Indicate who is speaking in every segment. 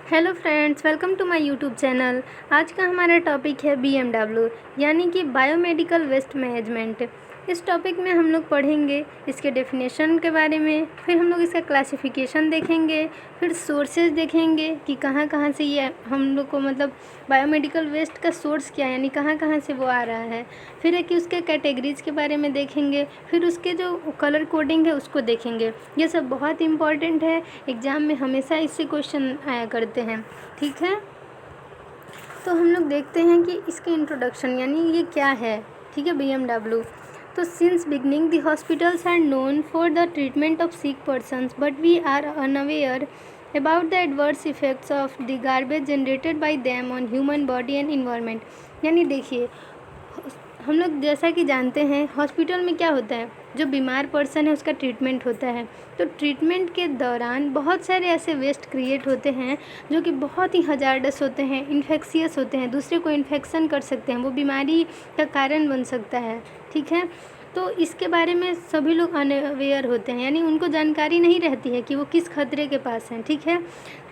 Speaker 1: Hello friends, welcome to my YouTube channel. आज का हमारा टॉपिक है बीएमडब्ल्यू यानी कि बायोमेडिकल वेस्ट मैनेजमेंट। इस टॉपिक में हम लोग पढ़ेंगे इसके डेफिनेशन के बारे में, फिर हम लोग इसका क्लासिफिकेशन देखेंगे, फिर सोर्सेज देखेंगे कि कहाँ कहाँ से ये हम लोग को मतलब बायोमेडिकल वेस्ट का सोर्स क्या है, यानी कहाँ कहाँ से वो आ रहा है। फिर है कि उसके कैटेगरीज़ के बारे में देखेंगे, फिर उसके जो कलर कोडिंग है उसको देखेंगे। ये सब बहुत इम्पॉर्टेंट है, एग्ज़ाम में हमेशा इससे क्वेश्चन आया करते हैं। ठीक है, तो हम लोग देखते हैं कि इसके इंट्रोडक्शन यानी ये क्या है। ठीक है, बीएमडब्ल्यू। तो since beginning the hospitals are known for the treatment of sick persons but we are unaware about the adverse effects of the garbage generated by them on human body and environment। यानी देखिए, हम लोग जैसा कि जानते हैं hospital में क्या होता है, जो बीमार पर्सन है उसका ट्रीटमेंट होता है। तो ट्रीटमेंट के दौरान बहुत सारे ऐसे वेस्ट क्रिएट होते हैं जो कि बहुत ही हजार्डस होते हैं, इन्फेक्शियस होते हैं, दूसरे को इन्फेक्शन कर सकते हैं, वो बीमारी का कारण बन सकता है। ठीक है, तो इसके बारे में सभी लोग अनअवेयर होते हैं, यानी उनको जानकारी नहीं रहती है कि वो किस खतरे के पास हैं। ठीक है,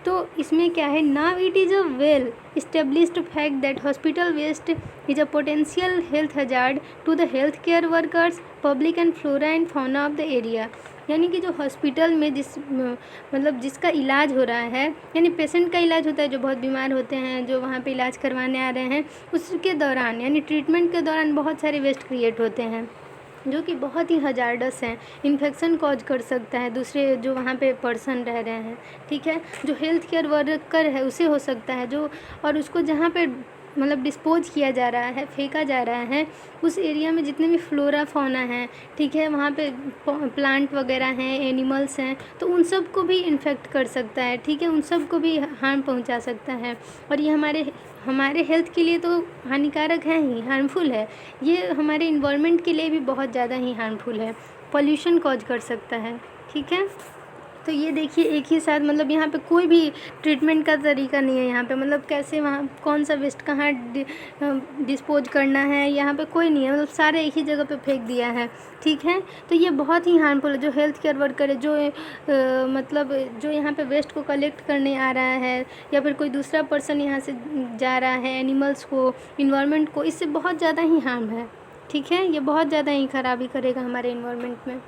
Speaker 1: तो इसमें क्या है, now it is a well established fact that hospital waste is a potential health hazard to the health care workers, public and flora and fauna of the area. यानी कि जो हॉस्पिटल में मतलब जिसका इलाज हो रहा है, यानी पेशेंट का इलाज होता है, जो बहुत बीमार होते हैं, जो वहाँ पे इलाज करवाने आ रहे हैं, उसके दौरान यानी ट्रीटमेंट के दौरान बहुत सारे वेस्ट क्रिएट होते हैं जो कि बहुत ही हजार्डस हैं, इन्फेक्शन कॉज कर सकता है दूसरे जो वहाँ पे पर्सन रह रहे हैं। ठीक है, जो हेल्थ केयर वर्कर है उसे हो सकता है, जो और उसको जहाँ पे मतलब डिस्पोज किया जा रहा है, फेंका जा रहा है, उस एरिया में जितने भी फ्लोरा फौना हैं, ठीक है, वहाँ पे प्लांट वगैरह हैं, एनिमल्स हैं, तो उन सब को भी इन्फेक्ट कर सकता है। ठीक है, उन सब को भी हार्म पहुँचा सकता है, और ये हमारे हेल्थ के लिए तो हानिकारक है ही, हार्मफुल है। ये हमारे इन्वायरमेंट के लिए भी बहुत ज़्यादा ही हार्मफुल है, पॉल्यूशन कॉज कर सकता है। ठीक है, तो ये देखिए एक ही साथ मतलब यहाँ पे कोई भी ट्रीटमेंट का तरीका नहीं है। यहाँ पे मतलब कैसे वहाँ कौन सा वेस्ट कहाँ डिस्पोज करना है, यहाँ पे कोई नहीं है, मतलब सारे एक ही जगह पे फेंक दिया है। ठीक है, तो ये बहुत ही हार्मफुल है। जो हेल्थ केयर वर्कर है, जो मतलब जो यहाँ पे वेस्ट को कलेक्ट करने आ रहा है, या फिर कोई दूसरा पर्सन यहाँ से जा रहा है, एनिमल्स को, इन्वायरमेंट को, इससे बहुत ज़्यादा ही हार्म है। ठीक है, ये बहुत ज़्यादा ही खराबी करेगा हमारे इन्वायरमेंट में।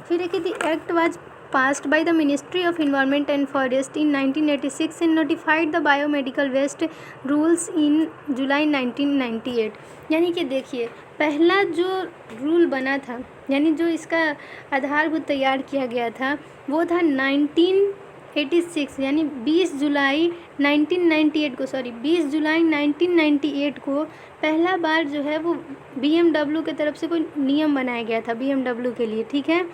Speaker 1: फिर है कि the act was passed by the Ministry of Environment and Forest in 1986 and notified the biomedical waste rules in July 1998। यानी कि देखिए पहला जो रूल बना था, यानी जो इसका आधारभूत तैयार किया गया था, वो था 1986 यानी 20 जुलाई 1998 को पहला बार जो है वो बीएमडब्ल्यू की तरफ से कोई नियम बनाया गया था बीएमडब्ल्यू के लिए। ठीक है,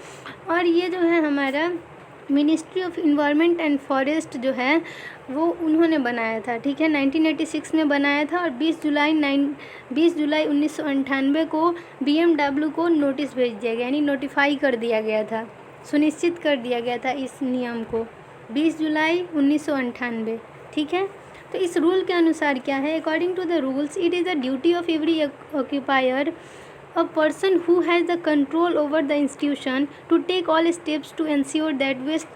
Speaker 1: और ये जो है हमारा ministry of environment and forest जो है वो उन्होंने बनाया था। ठीक है, 1986 में बनाया था, और 20 जुलाई 1998 को बीएमडब्ल्यू को नोटिस भेज दिया गया, यानी नोटिफाई कर दिया गया था, सुनिश्चित कर दिया गया था इस नियम को 20 जुलाई 1998। ठीक है, तो इस रूल के अनुसार क्या है, according to the rules it is the duty of every occupier, a person who has the control over the institution, to take all steps to ensure that waste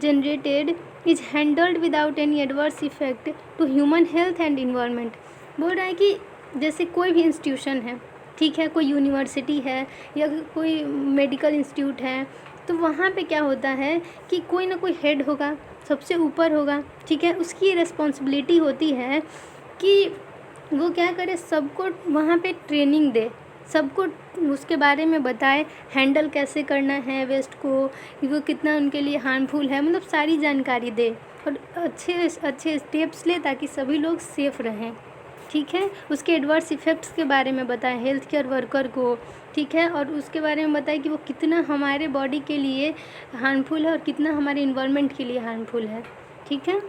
Speaker 1: generated is handled without any adverse effect to human health and environment। बोल रहा है कि जैसे कोई भी institution है, ठीक है, कोई यूनिवर्सिटी है या कोई मेडिकल इंस्टीट्यूट है, तो वहाँ पे क्या होता है कि कोई ना कोई हेड होगा, सबसे ऊपर होगा। ठीक है, उसकी रिस्पॉन्सिबिलिटी होती है कि वो क्या करे, सबको वहाँ पे ट्रेनिंग दे, सबको उसके बारे में बताए, हैंडल कैसे करना है वेस्ट को, वो कितना उनके लिए हार्मफुल है, मतलब सारी जानकारी दे और अच्छे स्टेप्स ले ताकि सभी लोग सेफ़ रहें। ठीक है, उसके एडवर्स इफ़ेक्ट्स के बारे में बताएं हेल्थ केयर वर्कर को। ठीक है, और उसके बारे में बताएं कि वो कितना हमारे बॉडी के लिए हार्मफुल है और कितना हमारे इन्वायरमेंट के लिए हार्मफुल है। ठीक है,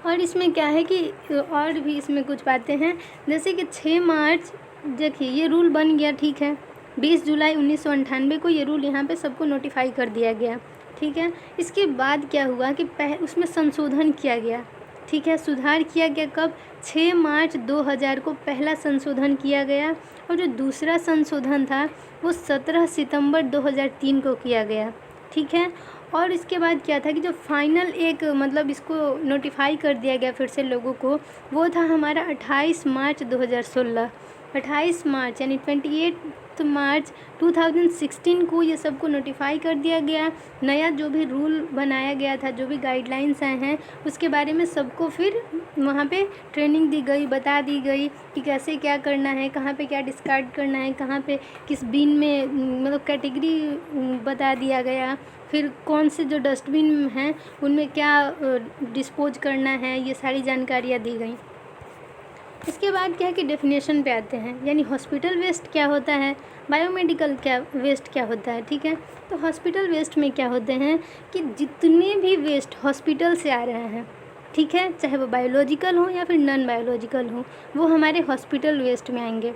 Speaker 1: और इसमें क्या है कि और भी इसमें कुछ बातें हैं, जैसे कि 6 मार्च देखिए ये रूल बन गया। ठीक है, 20 जुलाई 1998 को ये रूल यहाँ पे सबको नोटिफाई कर दिया गया। ठीक है, इसके बाद क्या हुआ कि उसमें संशोधन किया गया। ठीक है, सुधार किया गया कब, 6 मार्च 2000 को पहला संशोधन किया गया, और जो दूसरा संशोधन था वो 17 सितंबर 2003 को किया गया। ठीक है, और इसके बाद क्या था कि जो फाइनल एक मतलब इसको नोटिफाई कर दिया गया फिर से लोगों को, वो था हमारा 28 मार्च 2016। 28 मार्च यानी 28 मार्च 2016 को ये सबको नोटिफाई कर दिया गया। नया जो भी रूल बनाया गया था, जो भी गाइडलाइंस आए हैं, उसके बारे में सबको फिर वहाँ पे ट्रेनिंग दी गई, बता दी गई कि कैसे क्या करना है, कहाँ पे क्या डिस्कार्ड करना है, कहाँ पे किस बिन में मतलब कैटेगरी बता दिया गया। फिर कौन से जो डस्टबिन हैं उनमें क्या डिस्पोज करना है, ये सारी जानकारियाँ दी गई। इसके बाद क्या है कि डेफिनेशन पे आते हैं, यानी हॉस्पिटल वेस्ट क्या होता है, बायोमेडिकल क्या वेस्ट क्या होता है। ठीक है, तो हॉस्पिटल वेस्ट में क्या होते हैं कि जितने भी वेस्ट हॉस्पिटल से आ रहे हैं, ठीक है, चाहे वो बायोलॉजिकल हो या फिर नॉन बायोलॉजिकल हो, वो हमारे हॉस्पिटल वेस्ट में आएंगे।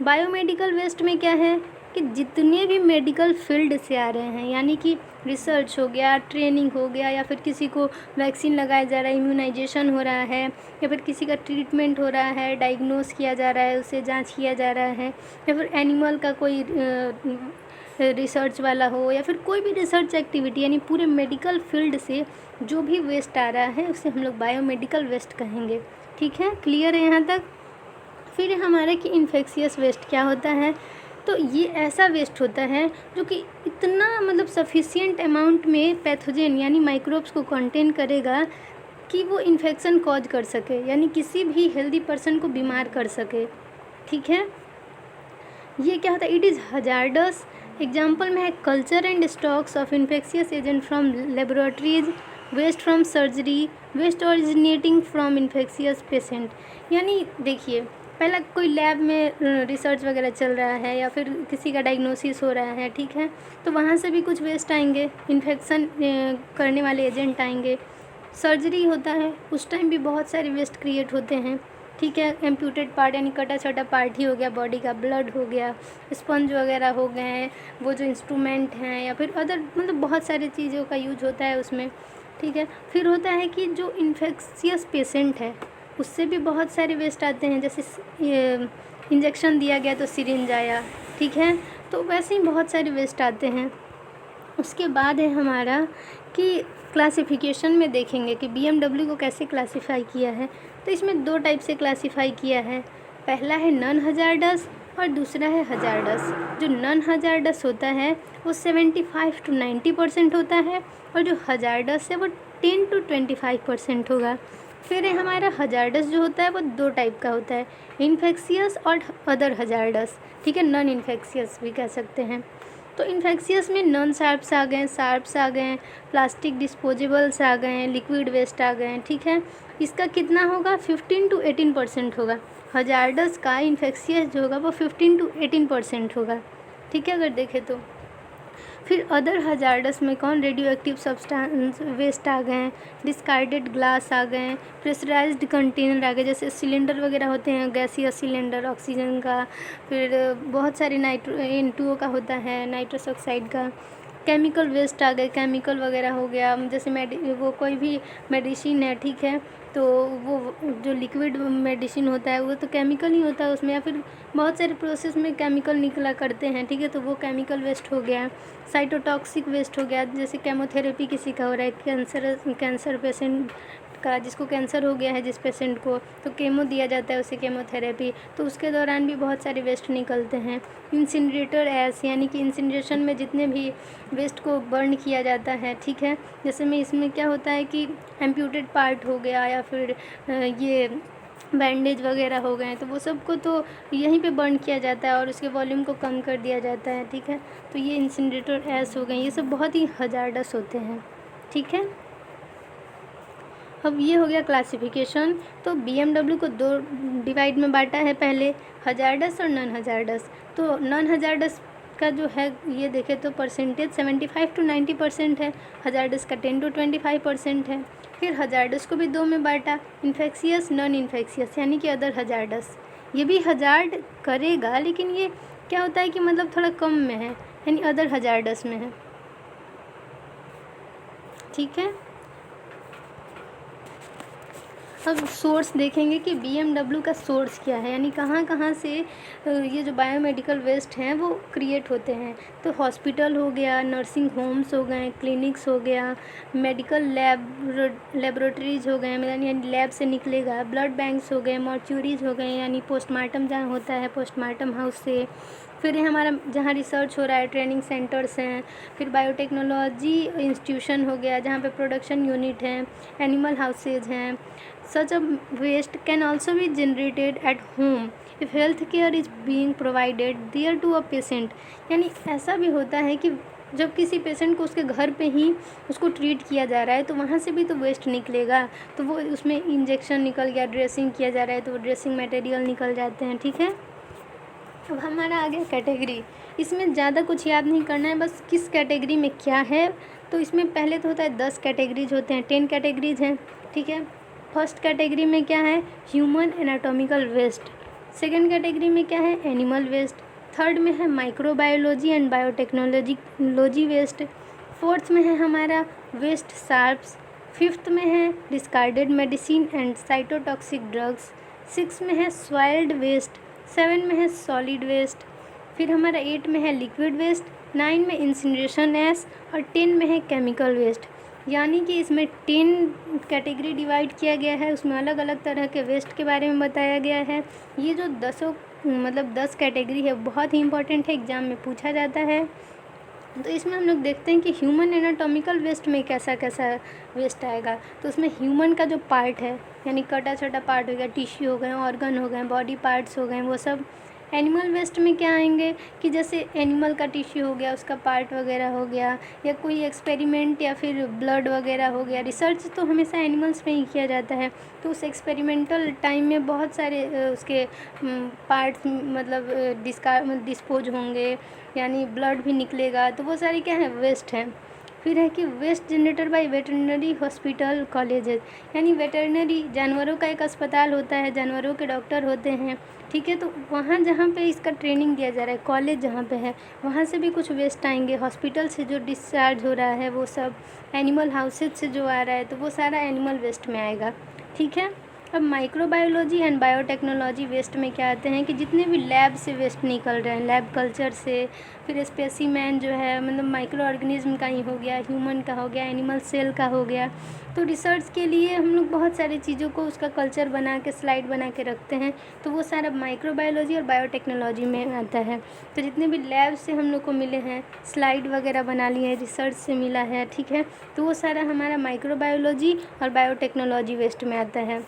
Speaker 1: बायोमेडिकल वेस्ट में क्या है कि जितने भी मेडिकल फील्ड से आ रहे हैं, यानी कि रिसर्च हो गया, ट्रेनिंग हो गया, या फिर किसी को वैक्सीन लगाया जा रहा है, इम्यूनाइजेशन हो रहा है, या फिर किसी का ट्रीटमेंट हो रहा है, डायग्नोस किया जा रहा है, उसे जांच किया जा रहा है, या फिर एनिमल का कोई रिसर्च वाला हो, या फिर कोई भी रिसर्च एक्टिविटी, यानी पूरे मेडिकल फील्ड से जो भी वेस्ट आ रहा है उसे हम लोग बायोमेडिकल वेस्ट कहेंगे। ठीक है, क्लियर है यहाँ तक। फिर हमारा कि इन्फेक्शियस वेस्ट क्या होता है, तो ये ऐसा वेस्ट होता है जो कि इतना मतलब सफिशिएंट अमाउंट में पैथोजन यानी माइक्रोब्स को कंटेन करेगा कि वो इन्फेक्शन कॉज कर सके, यानी किसी भी हेल्दी पर्सन को बीमार कर सके। ठीक है, ये क्या होता है, इट इज़ हजार्डस। एग्जाम्पल में है culture and stocks of infectious agent from laboratories, waste from surgery, waste originating from infectious patient. यानी देखिए, पहला कोई लैब में रिसर्च वगैरह चल रहा है या फिर किसी का डायग्नोसिस हो रहा है, ठीक है, तो वहाँ से भी कुछ वेस्ट आएंगे, इन्फेक्शन करने वाले एजेंट आएंगे। सर्जरी होता है, उस टाइम भी बहुत सारे वेस्ट क्रिएट होते हैं। ठीक है, एम्प्यूटेड पार्ट यानी कटा छोटा पार्ट ही हो गया बॉडी का, ब्लड हो गया, स्पंज वगैरह हो गए हैं, वो जो इंस्ट्रूमेंट हैं, या फिर अदर मतलब बहुत सारी चीज़ों का यूज होता है उसमें। ठीक है, फिर होता है कि जो इन्फेक्शियस पेशेंट है उससे भी बहुत सारे वेस्ट आते हैं, जैसे ये इंजेक्शन दिया गया तो सिरिंज आया, ठीक है, तो वैसे ही बहुत सारे वेस्ट आते हैं। उसके बाद है हमारा कि क्लासिफिकेशन में देखेंगे कि BMW को कैसे क्लासिफाई किया है, तो इसमें दो टाइप से क्लासिफाई किया है। पहला है नॉन हजार्डस और दूसरा है हजार्डस। जो नॉन हजार्डस होता है वो 75 to 90% होता है, और जो हजार्डस है वो 10 to 25% होगा। फिर है हमारा हजार्डस जो होता है वो दो टाइप का होता है, इन्फेक्शियस और अदर हजार्डस। ठीक है, नॉन इन्फेक्शियस भी कह सकते हैं। तो इन्फेक्शियस में नॉन शार्प्स आ गए, शार्प्स आ गए, प्लास्टिक डिस्पोजेबल्स आ गए, लिक्विड वेस्ट आ गए। ठीक है, इसका कितना होगा, 15 to 18% होगा। हजार्डस का इन्फेक्शियस जो होगा वो 15 to 18% होगा। ठीक है, अगर देखें तो। फिर अदर हजार्डस में कौन, रेडियो एक्टिव सब्सटेंस वेस्ट आ गए, डिस्कार्डेड ग्लास आ गए, प्रेशराइज्ड कंटेनर आ गए, जैसे सिलेंडर वगैरह होते हैं, गैसीय सिलेंडर ऑक्सीजन का, फिर बहुत सारे N2O का होता है, नाइट्रस ऑक्साइड का। केमिकल वेस्ट आ गए, केमिकल वगैरह हो गया, जैसे वो कोई भी मेडिसिन है, ठीक है, तो वो जो लिक्विड मेडिसिन होता है वो तो केमिकल ही होता है उसमें, या फिर बहुत सारे प्रोसेस में केमिकल निकला करते हैं। ठीक है, तो वो केमिकल वेस्ट हो गया। साइटोटॉक्सिक वेस्ट हो गया, जैसे केमोथेरेपी किसी का हो रहा है, कैंसर पेशेंट का, जिसको कैंसर हो गया है जिस पेशेंट को, तो केमो दिया जाता है उसे, केमोथेरेपी, तो उसके दौरान भी बहुत सारे वेस्ट निकलते हैं। इंसिनरेटर ऐश यानी कि इंसिनरेशन में जितने भी वेस्ट को बर्न किया जाता है, ठीक है, जैसे में इसमें क्या होता है कि एम्प्यूटेड पार्ट हो गया या फिर ये बैंडेज वगैरह हो गए, तो वो सबको तो यहीं पे बर्न किया जाता है और उसके वॉल्यूम को कम कर दिया जाता है। ठीक है, तो ये इंसिनरेटर ऐश हो गए, ये सब बहुत ही हजार्डस होते हैं। ठीक है, अब ये हो गया क्लासिफिकेशन। तो BMW को दो डिवाइड में बांटा है, पहले हजार्डस और नॉन हजार्डस। तो नॉन हजार्डस का जो है ये देखें तो परसेंटेज 75 to 90% है, हजार्डस का 10 to 25% है। फिर हजार्डस को भी दो में बांटा, इन्फेक्शियस, नॉन इन्फेक्शियस, यानी कि अदर हजार्डस। ये भी हजार्ड करेगा, लेकिन ये क्या होता है कि मतलब थोड़ा कम में है, यानी अदर हजार्डस में है। ठीक है, अब सोर्स देखेंगे कि BMW का सोर्स क्या है, यानी कहाँ कहाँ से ये जो बायोमेडिकल वेस्ट हैं वो क्रिएट होते हैं। तो हॉस्पिटल हो गया, नर्सिंग होम्स हो गए, क्लिनिक्स हो गया, मेडिकल लेबोरेटरीज हो गए, यानी लैब से निकलेगा, ब्लड बैंक्स हो गए, मॉर्चुरीज हो गए, यानी पोस्टमार्टम जहाँ होता है पोस्टमार्टम हाउस से। फिर ये हमारा जहाँ रिसर्च हो रहा है, ट्रेनिंग सेंटर्स हैं। फिर बायोटेक्नोलॉजी इंस्टीट्यूशन हो गया जहाँ पे प्रोडक्शन यूनिट हैं, एनिमल हाउसेज हैं। Such a waste can also be generated at home if health care is being provided there to a patient. यानी ऐसा भी होता है कि जब किसी पेशेंट को उसके घर पे ही उसको ट्रीट किया जा रहा है तो वहाँ से भी तो वेस्ट निकलेगा, तो वो उसमें इंजेक्शन निकल गया, ड्रेसिंग किया जा रहा है तो वो ड्रेसिंग मटेरियल निकल जाते हैं। ठीक है, अब हमारा आ गया कैटेगरी। इसमें ज़्यादा कुछ याद नहीं करना है, बस किस कैटेगरी में क्या है। तो इसमें पहले तो होता है 10 कैटेगरीज होते हैं, 10 कैटेगरीज हैं। ठीक है, फर्स्ट कैटेगरी में क्या है, human anatomical waste. Second category में क्या है, एनिमल वेस्ट। थर्ड में है microbiology and biotechnology waste. Fourth में है हमारा वेस्ट सार्प्स। फिफ्थ में है discarded medicine and cytotoxic drugs. Six में है सॉइल्ड वेस्ट। 7 में है सॉलिड वेस्ट। फिर हमारा 8 में है लिक्विड वेस्ट, 9 में इंसिनरेशन एश और 10 में है केमिकल वेस्ट। यानी कि इसमें 10 कैटेगरी डिवाइड किया गया है, उसमें अलग अलग तरह के वेस्ट के बारे में बताया गया है। ये जो 10 कैटेगरी है बहुत ही इंपॉर्टेंट है, एग्ज़ाम में पूछा जाता है। तो इसमें हम लोग देखते हैं कि ह्यूमन एनाटॉमिकल वेस्ट में कैसा कैसा वेस्ट आएगा। तो उसमें ह्यूमन का जो पार्ट है, यानी कटा छोटा पार्ट हो गया, टिश्यू हो गए, ऑर्गन हो गए, बॉडी पार्ट्स हो गए, वो सब। एनिमल वेस्ट में क्या आएंगे कि जैसे एनिमल का टिश्यू हो गया, उसका पार्ट वगैरह हो गया, या कोई एक्सपेरिमेंट या फिर ब्लड वगैरह हो गया। रिसर्च तो हमेशा एनिमल्स में ही किया जाता है, तो उस एक्सपेरिमेंटल टाइम में बहुत सारे उसके पार्ट्स डिस्पोज होंगे, यानी ब्लड भी निकलेगा, तो वो सारी क्या है, वेस्ट हैं। फिर है कि waste generated by veterinary hospital colleges, यानी वेटरनरी जानवरों का एक अस्पताल होता है, जानवरों के डॉक्टर होते हैं। ठीक है, तो वहाँ जहाँ पे इसका ट्रेनिंग दिया जा रहा है, कॉलेज जहाँ पे है, वहाँ से भी कुछ वेस्ट आएंगे। हॉस्पिटल से जो डिस्चार्ज हो रहा है वो सब, एनिमल हाउसेज से जो आ रहा है तो वो सारा एनिमल वेस्ट में आएगा। ठीक है, अब माइक्रोबायोलॉजी एंड बायोटेक्नोलॉजी वेस्ट में क्या आते हैं कि जितने भी लैब से वेस्ट निकल रहे हैं, लैब कल्चर से, फिर स्पेसीमैन जो है मतलब माइक्रो ऑर्गेनिज्म का ही हो गया, ह्यूमन का हो गया, एनिमल सेल का हो गया। तो रिसर्च के लिए हम लोग बहुत सारी चीज़ों को उसका कल्चर बना के, स्लाइड बना के रखते हैं, तो वो सारा माइक्रोबायोलॉजी और बायोटेक्नोलॉजी में आता है। तो जितने भी लैब से हम लोग को मिले हैं, स्लाइड वगैरह बना लिए हैं, रिसर्च से मिला है, ठीक है, तो वो सारा हमारा माइक्रोबायोलॉजी और बायोटेक्नोलॉजी वेस्ट में आता है।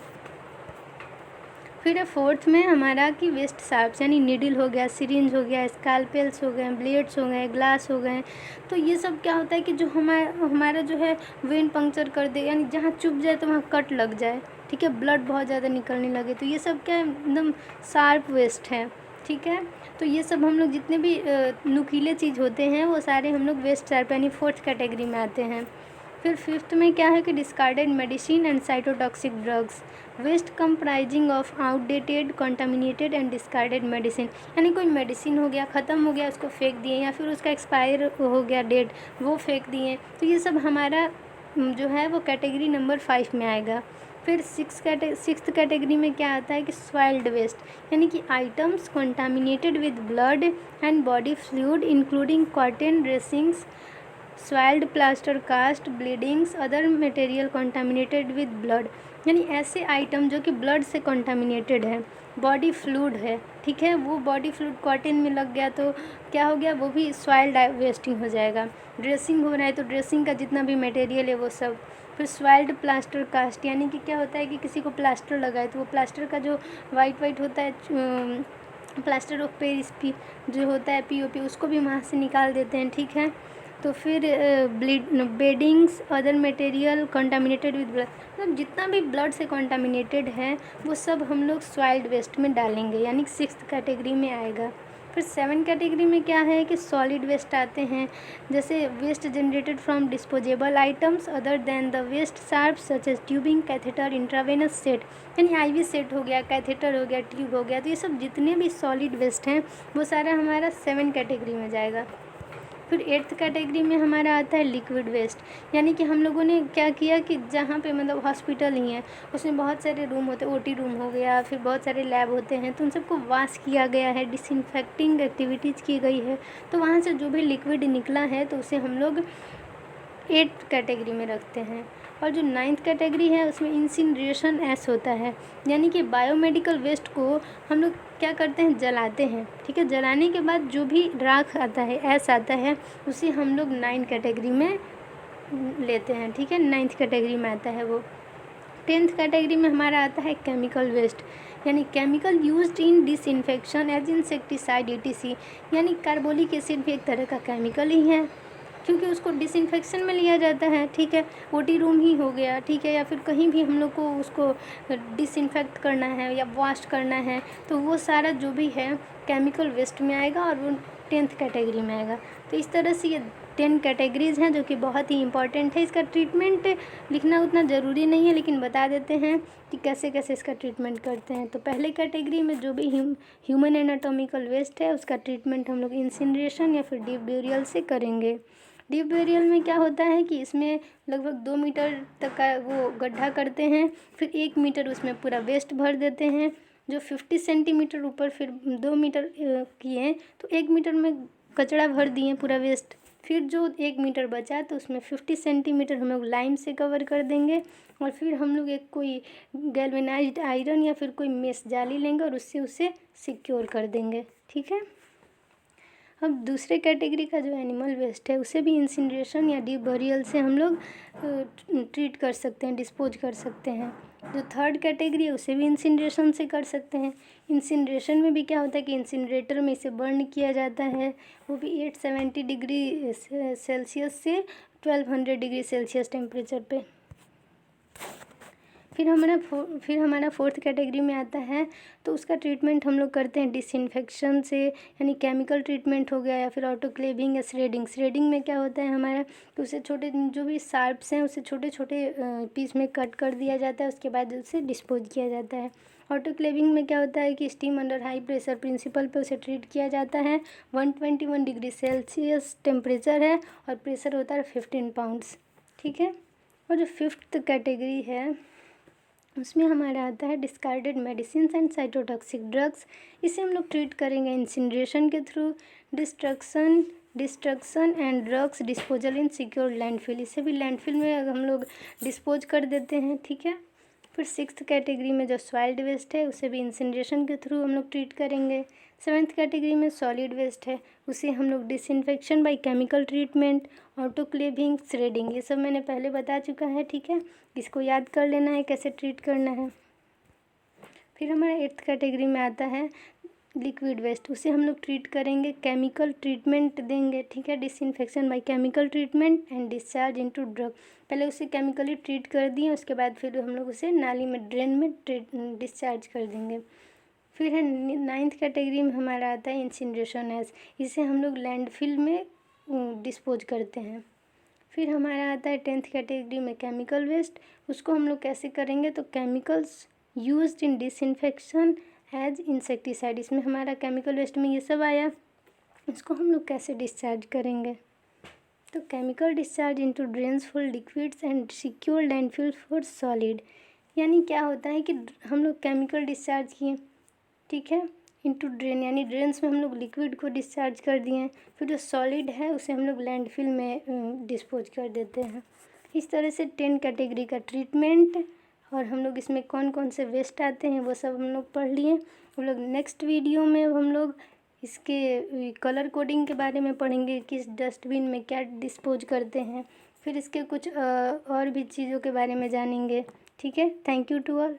Speaker 1: फिर है फोर्थ में हमारा कि वेस्ट शार्प्स, यानी नीडल हो गया, सिरिंज हो गया, स्कैल्पेल्स हो गए, ब्लेड्स हो गए, ग्लास हो गए। तो ये सब क्या होता है कि जो हमारा जो है वेन पंक्चर कर दे, यानी जहाँ चुभ जाए तो वहाँ कट लग जाए, ठीक है, ब्लड बहुत ज़्यादा निकलने लगे, तो ये सब क्या है, एकदम शार्प वेस्ट है। ठीक है, तो ये सब हम लोग जितने भी नुकीले चीज़ होते हैं वो सारे हम लोग वेस्ट शार्प यानी फोर्थ कैटेगरी में आते हैं। फिर फिफ्थ में क्या है कि discarded medicine and cytotoxic drugs, waste comprising of outdated, contaminated and discarded medicine, यानी कोई मेडिसिन हो गया, ख़त्म हो गया, उसको फेंक दिए, या फिर उसका एक्सपायर हो गया डेट, वो फेंक दिए, तो ये सब हमारा जो है वो कैटेगरी नंबर 5 में आएगा। फिर सिक्स्थ कैटेगरी में क्या आता है कि सॉइल्ड वेस्ट, यानी कि items contaminated with blood and body fluid including cotton dressings, soiled plaster cast, bleedings, other material contaminated with blood, यानी ऐसे आइटम जो कि ब्लड से कंटामिनेटेड है, बॉडी फ्लूइड है, ठीक है, वो बॉडी फ्लूइड कॉटन में लग गया तो क्या हो गया, वो भी सॉइल्ड वेस्टिंग हो जाएगा। ड्रेसिंग हो रहा है तो ड्रेसिंग का जितना भी मटेरियल है वो सब। फिर सॉइल्ड प्लास्टर कास्ट, यानी कि क्या होता है कि किसी को प्लास्टर लगा है तो वो प्लास्टर का जो वाइट होता है, प्लास्टर ऑफ पेरिस जो होता है, POP, उसको भी वहाँ से निकाल देते हैं। ठीक है, तो फिर weddings, other material contaminated with blood, मतलब जितना भी ब्लड से कंटामिनेटेड है वो सब हम लोग सॉइल्ड वेस्ट में डालेंगे, यानी 6th कैटेगरी में आएगा। फिर 7 कैटेगरी में क्या है कि सॉलिड वेस्ट आते हैं, जैसे waste generated from disposable items other than the waste sharps such as tubing, catheter, intravenous set, यानी IV सेट हो गया, कैथेटर हो गया, ट्यूब हो गया, तो ये सब जितने भी सॉलिड वेस्ट हैं वो सारा हमारा 7 कैटेगरी में जाएगा। फिर 8th कैटेगरी में हमारा आता है लिक्विड वेस्ट, यानी कि हम लोगों ने क्या किया कि जहाँ पे मतलब हॉस्पिटल ही है उसमें बहुत सारे रूम होते हैं, ओटी रूम हो गया, फिर बहुत सारे लैब होते हैं, तो उन सबको वॉश किया गया है, डिसइंफेक्टिंग एक्टिविटीज़ की गई है, तो वहाँ से जो भी लिक्विड निकला है तो उसे हम लोग 8th कैटेगरी में रखते हैं। और जो 9th कैटेगरी है उसमें इंसिनरेशन एस होता है, यानी कि बायोमेडिकल वेस्ट को हम लोग क्या करते हैं, जलाते हैं। ठीक है, जलाने के बाद जो भी राख आता है, एस आता है, उसे हम लोग 9th कैटेगरी में लेते हैं। ठीक है, 9th कैटेगरी में आता है वो। 10th कैटेगरी में हमारा आता है केमिकल वेस्ट, यानी chemical used in disinfection as insecticide ETC, यानी कार्बोलिक एसिड भी एक तरह का केमिकल ही है, क्योंकि उसको डिसइंफेक्शन में लिया जाता है। ठीक है, ओटी रूम ही हो गया, ठीक है, या फिर कहीं भी हम लोग को उसको डिसइंफेक्ट करना है या वॉश करना है, तो वो सारा जो भी है केमिकल वेस्ट में आएगा और वो 10th कैटेगरी में आएगा। तो इस तरह से ये 10 कैटेगरीज़ हैं जो कि बहुत ही इंपॉर्टेंट है। इसका ट्रीटमेंट लिखना उतना ज़रूरी नहीं है, लेकिन बता देते हैं कि कैसे कैसे इसका ट्रीटमेंट करते हैं। तो पहले कैटेगरी में जो भी ह्यूमन एनाटॉमिकल वेस्ट है उसका ट्रीटमेंट हम लोग इंसिनरेशन या फिर डीप ब्यूरियल से करेंगे। डीप ब्यूरियल में क्या होता है कि इसमें लगभग 2 मीटर तक का वो गड्ढा करते हैं, फिर 1 मीटर उसमें पूरा वेस्ट भर देते हैं, जो 50 सेंटीमीटर ऊपर फिर 2 मीटर किए तो 1 मीटर में कचरा भर दिए पूरा वेस्ट, फिर जो 1 मीटर बचा तो उसमें 50 सेंटीमीटर हम लोग लाइम से कवर कर देंगे, और फिर हम लोग एक कोई गैल्वेनाइज्ड आयरन या फिर कोई मेश जाली लेंगे और उससे उसे सिक्योर कर देंगे। ठीक है, अब दूसरे कैटेगरी का जो एनिमल वेस्ट है उसे भी इंसिनरेशन या डीप बरियल से हम लोग ट्रीट कर सकते हैं, डिस्पोज कर सकते हैं। जो थर्ड कैटेगरी है उसे भी इंसिनरेशन से कर सकते हैं। इंसिनरेशन में भी क्या होता है कि इंसिनरेटर में इसे बर्न किया जाता है, वो भी 870 डिग्री सेल्सियस से 1200 डिग्री सेल्सियस टेम्परेचर पे। फिर हमारा 4th कैटेगरी में आता है, तो उसका ट्रीटमेंट हम लोग करते हैं डिसइंफेक्शन से, यानी केमिकल ट्रीटमेंट हो गया या फिर ऑटोक्लेविंग या श्रेडिंग। श्रेडिंग में क्या होता है हमारा कि उसे छोटे जो भी शार्प्स हैं उसे छोटे छोटे पीस में कट कर दिया जाता है, उसके बाद उसे डिस्पोज किया जाता है। ऑटोक्लेविंग में क्या होता है कि steam under high pressure principle पे उसे ट्रीट किया जाता है। 121 डिग्री सेल्सियस टेम्परेचर है और प्रेशर होता है 15 पाउंड्स। ठीक है, और जो 5th कैटेगरी है उसमें हमारा आता है discarded medicine and cytotoxic drugs. इसे हम लोग ट्रीट करेंगे इंसिनरेशन के through. Destruction and drugs disposal in secure landfill, इसे भी लैंडफिल में हम लोग डिस्पोज कर देते हैं। ठीक है, फिर 6th कैटेगरी में जो सॉइल्ड वेस्ट है उसे भी इंसिनरेशन के थ्रू हम लोग ट्रीट करेंगे। 7th कैटेगरी में सॉलिड वेस्ट है, उसे हम लोग disinfection by chemical treatment, autoclaving, shredding, ये सब मैंने पहले बता चुका है। ठीक है, इसको याद कर लेना है कैसे ट्रीट करना है। फिर हमारा 8th कैटेगरी में आता है लिक्विड वेस्ट, उसे हम लोग ट्रीट करेंगे, केमिकल ट्रीटमेंट देंगे। ठीक है, disinfection by chemical treatment and discharge into drug, पहले उसे केमिकली ट्रीट कर दिए, उसके बाद फिर हम लोग उसे नाली में ड्रेन में डिस्चार्ज कर देंगे। फिर है 9th कैटेगरी में हमारा आता है इंसिनरेशन एस, इसे हम लोग लैंडफिल में डिस्पोज करते हैं। फिर हमारा आता है 10th कैटेगरी में केमिकल वेस्ट, उसको हम लोग कैसे करेंगे, तो chemicals used in disinfection as insecticide, इसमें हमारा केमिकल वेस्ट में ये सब आया, इसको हम लोग कैसे डिस्चार्ज करेंगे, तो chemical discharge into drains for liquids and secure landfill for solid, यानी क्या होता है कि हम लोग केमिकल डिस्चार्ज किए, ठीक है, इनटू ड्रेन, यानी ड्रेन्स में हम लोग लिक्विड को डिस्चार्ज कर दिए, फिर जो सॉलिड है उसे हम लोग लैंडफिल में डिस्पोज कर देते हैं। इस तरह से 10 कैटेगरी का ट्रीटमेंट, और हम लोग इसमें कौन कौन से वेस्ट आते हैं वो सब हम लोग पढ़ लिए। हम लोग नेक्स्ट वीडियो में हम लोग इसके कलर कोडिंग के बारे में पढ़ेंगे, किस डस्टबिन में क्या डिस्पोज करते हैं, फिर इसके कुछ और भी चीज़ों के बारे में जानेंगे। ठीक है, थैंक यू टू ऑल।